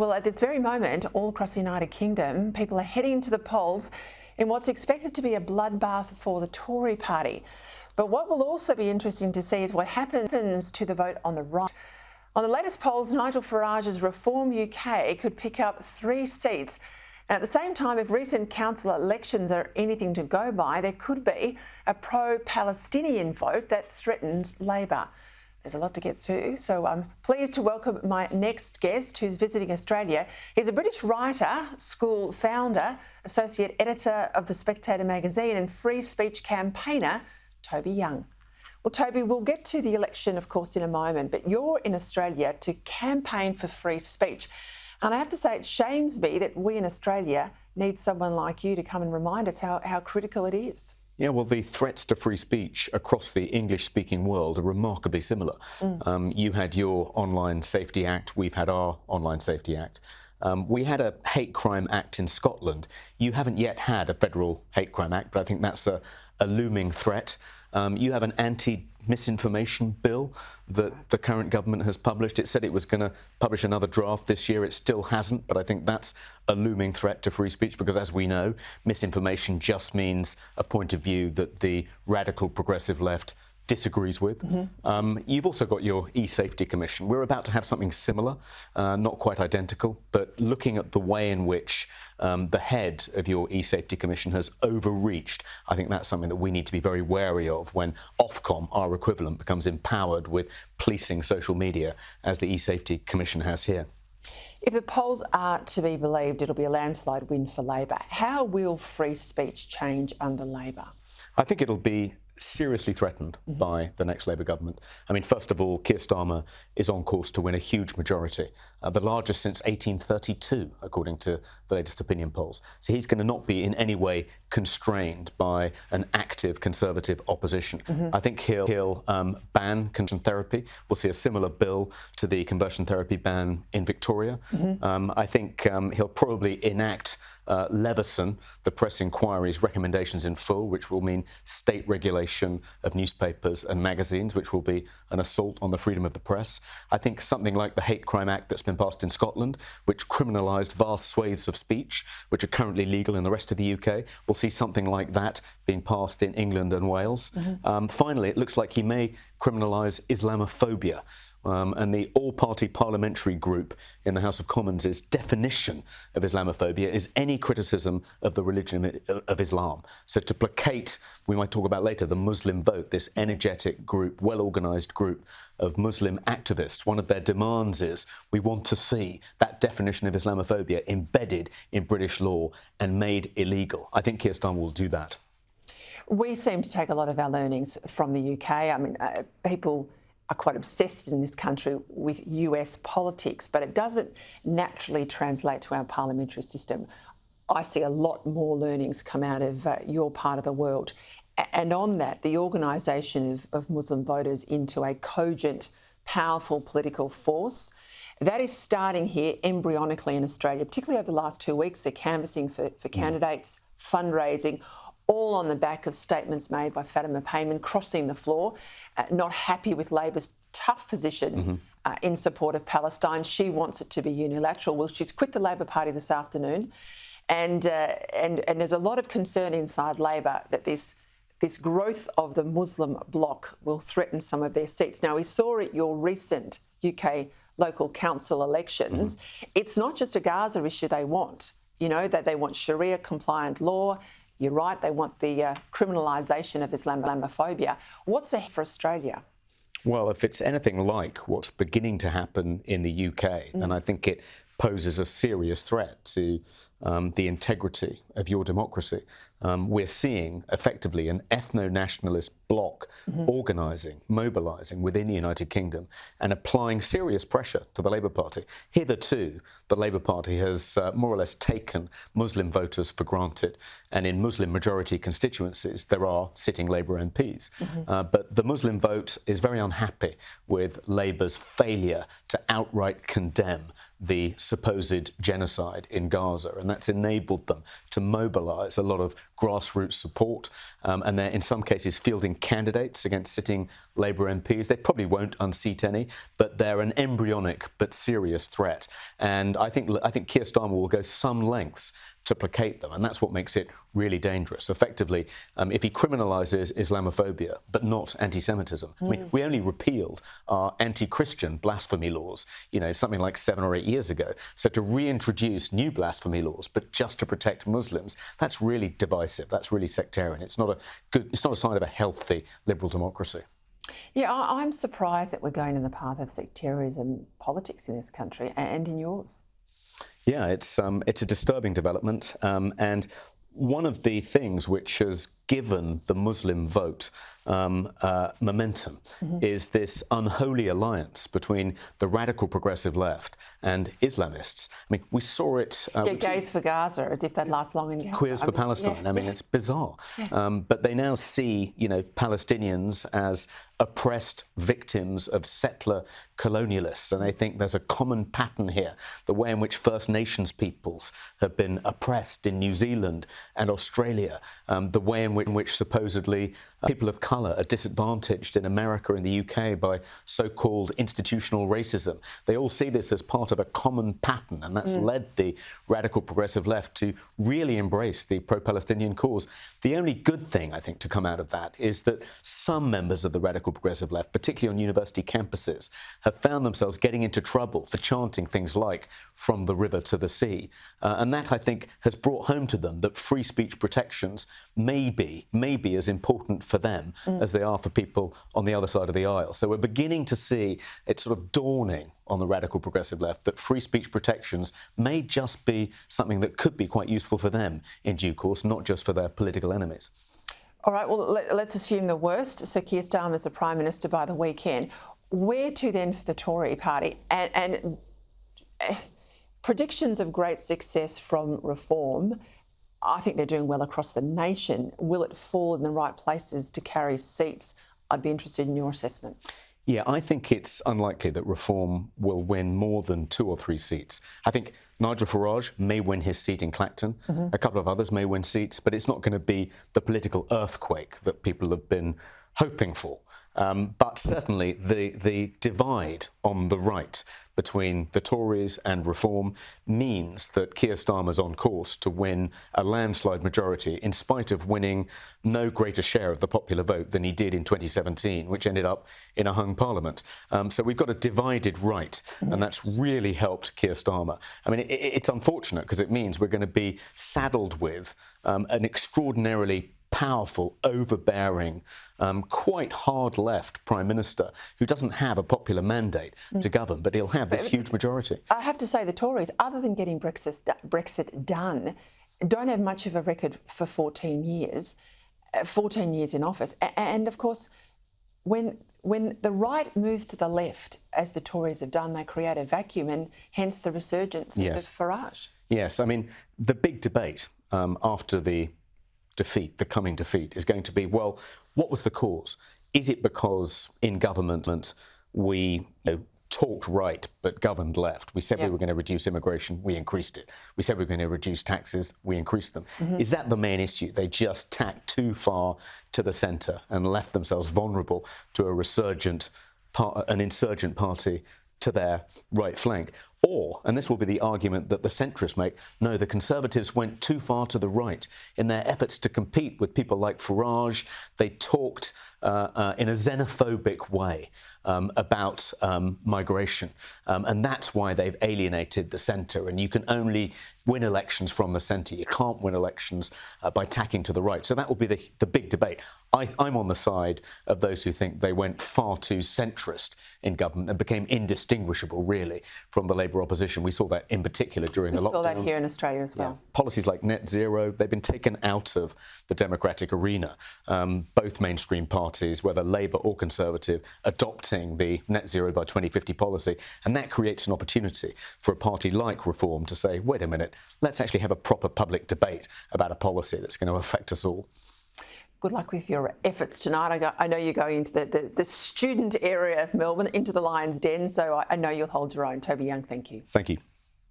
Well, at this very moment, all across the United Kingdom, people are heading to the polls in what's expected to be a bloodbath for the Tory party. But what will also be interesting to see is what happens to the vote on the right. On the latest polls, Nigel Farage's Reform UK could pick up 3 seats. And at the same time, if recent council elections are anything to go by, there could be a pro-Palestinian vote that threatens Labor. There's a lot to get through, so I'm pleased to welcome my next guest who's visiting Australia. He's a British writer, school founder, associate editor of The Spectator magazine and free speech campaigner, Toby Young. Well, Toby, we'll get to the election, of course, in a moment, but you're in Australia to campaign for free speech. And I have to say, it shames me that we in Australia need someone like you to come and remind us how critical it is. Yeah, well, the threats to free speech across the English-speaking world are remarkably similar. You had your Online Safety Act, we've had our Online Safety Act. We had a hate crime act in Scotland. You haven't yet had a federal hate crime act, but I think that's a looming threat. You have an anti-misinformation bill that the current government has published. It said it was going to publish another draft this year. It still hasn't, but I think that's a looming threat to free speech because, as we know, misinformation just means a point of view that the radical progressive left disagrees with. You've also got your e-Safety Commission. We're about to have something similar, not quite identical, but looking at the way in which the head of your e-Safety Commission has overreached, I think that's something that we need to be very wary of when Ofcom, our equivalent, becomes empowered with policing social media, as the e-Safety Commission has here. If the polls are to be believed, it'll be a landslide win for Labor. How will free speech change under Labor? I think it'll be seriously threatened by the next Labour government. I mean, first of all, Keir Starmer is on course to win a huge majority, the largest since 1832, according to the latest opinion polls. So he's going to not be in any way constrained by an active Conservative opposition. I think he'll ban conversion therapy. We'll see a similar bill to the conversion therapy ban in Victoria. I think he'll probably enact Leveson, the press inquiry's recommendations in full, which will mean state regulation of newspapers and magazines, which will be an assault on the freedom of the press. I think something like the Hate Crime Act that's been passed in Scotland, which criminalised vast swathes of speech, which are currently legal in the rest of the UK. We'll see something like that being passed in England and Wales. Finally, it looks like he may criminalise Islamophobia. And the all-party parliamentary group in the House of Commons' definition of Islamophobia is any criticism of the religion of Islam. So to placate, we might talk about later, the Muslim vote, this energetic group, well-organised group of Muslim activists, one of their demands is we want to see that definition of Islamophobia embedded in British law and made illegal. I think Keir Starmer will do that. We seem to take a lot of our learnings from the UK. I mean, people are quite obsessed in this country with US politics, but it doesn't naturally translate to our parliamentary system. I see a lot more learnings come out of your part of the world. And on that, the organisation of Muslim voters into a cogent, powerful political force, that is starting here embryonically in Australia, particularly over the last 2 weeks. They're canvassing for candidates, fundraising, all on the back of statements made by Fatima Payman crossing the floor, not happy with Labor's tough position in support of Palestine. She wants it to be unilateral. Well, she's quit the Labor Party this afternoon, and there's a lot of concern inside Labor that this growth of the Muslim bloc will threaten some of their seats. Now, we saw at your recent UK local council elections, it's not just a Gaza issue they want, that they want Sharia-compliant law. You're right, they want the criminalisation of Islamophobia. What's ahead for Australia? Well, if it's anything like what's beginning to happen in the UK, then I think it poses a serious threat to the integrity of your democracy. We're seeing effectively an ethno-nationalist bloc organising, mobilising within the United Kingdom and applying serious pressure to the Labour Party. Hitherto, the Labour Party has more or less taken Muslim voters for granted, and in Muslim majority constituencies there are sitting Labour MPs. But the Muslim vote is very unhappy with Labour's failure to outright condemn the supposed genocide in Gaza, and that's enabled them to mobilise a lot of grassroots support, and they're in some cases fielding candidates against sitting Labour MPs. They probably won't unseat any, but they're an embryonic but serious threat. And I think Keir Starmer will go some lengths to placate them, and that's what makes it really dangerous. Effectively, if he criminalises Islamophobia but not anti-Semitism, I mean, we only repealed our anti-Christian blasphemy laws, something like 7 or 8 years ago. So to reintroduce new blasphemy laws, but just to protect Muslims, that's really divisive. That's really sectarian. It's not a sign of a healthy liberal democracy. Yeah, I'm surprised that we're going in the path of sectarianism politics in this country and in yours. Yeah, it's a disturbing development, and one of the things which has given the Muslim vote momentum is this unholy alliance between the radical progressive left and Islamists. I mean, we saw it... Gays for Gaza, as if they'd last long in Gaza. Queers for Palestine. I mean, it's bizarre. But they now see, Palestinians as oppressed victims of settler colonialists, and they think there's a common pattern here, the way in which First Nations peoples have been oppressed in New Zealand and Australia, the way in which supposedly people of colour are disadvantaged in America and the UK by so-called institutional racism. They all see this as part of a common pattern, and that's led the radical progressive left to really embrace the pro-Palestinian cause. The only good thing, I think, to come out of that is that some members of the radical progressive left, particularly on university campuses, have found themselves getting into trouble for chanting things like "from the river to the sea." And that, I think, has brought home to them that free speech protections may be as important for them as they are for people on the other side of the aisle. So we're beginning to see it sort of dawning on the radical progressive left that free speech protections may just be something that could be quite useful for them in due course, not just for their political enemies. All right, well, let's assume the worst. So Keir Starmer is the Prime Minister by the weekend. Where to then for the Tory party? And predictions of great success from Reform, I think they're doing well across the nation. Will it fall in the right places to carry seats? I'd be interested in your assessment. Yeah, I think it's unlikely that Reform will win more than 2 or 3 seats. I think Nigel Farage may win his seat in Clacton. A couple of others may win seats, but it's not going to be the political earthquake that people have been hoping for. But certainly the divide on the right between the Tories and Reform means that Keir Starmer's on course to win a landslide majority in spite of winning no greater share of the popular vote than he did in 2017, which ended up in a hung parliament. So we've got a divided right, and that's really helped Keir Starmer. I mean, it's unfortunate because it means we're going to be saddled with an extraordinarily powerful, overbearing, quite hard left Prime Minister who doesn't have a popular mandate to govern, but he'll have this huge majority. I have to say the Tories, other than getting Brexit done, don't have much of a record for 14 years in office. And of course, when the right moves to the left, as the Tories have done, they create a vacuum, and hence the resurgence of Farage. Yes, I mean, the big debate after the coming defeat is going to be, well, what was the cause? Is it because in government we talked right but governed left? We said we were going to reduce immigration, we increased it. We said we were going to reduce taxes, we increased them. Is that the main issue? They just tacked too far to the centre and left themselves vulnerable to an insurgent party to their right flank. Or, and this will be the argument that the centrists make, no, the Conservatives went too far to the right. In their efforts to compete with people like Farage, they talked in a xenophobic way about migration. And that's why they've alienated the centre. And you can only win elections from the centre. You can't win elections by tacking to the right. So that will be the big debate. I'm on the side of those who think they went far too centrist in government and became indistinguishable, really, from the Labour opposition. We saw that in particular during the lockdowns. We saw that here in Australia as well. Yeah. Policies like net zero, they've been taken out of the democratic arena. Both mainstream parties, whether Labour or Conservative, adopting the net zero by 2050 policy. And that creates an opportunity for a party like Reform to say, wait a minute, let's actually have a proper public debate about a policy that's going to affect us all. Good luck with your efforts tonight. I know you're going into the student area of Melbourne, into the Lion's Den, so I know you'll hold your own. Toby Young, thank you. Thank you.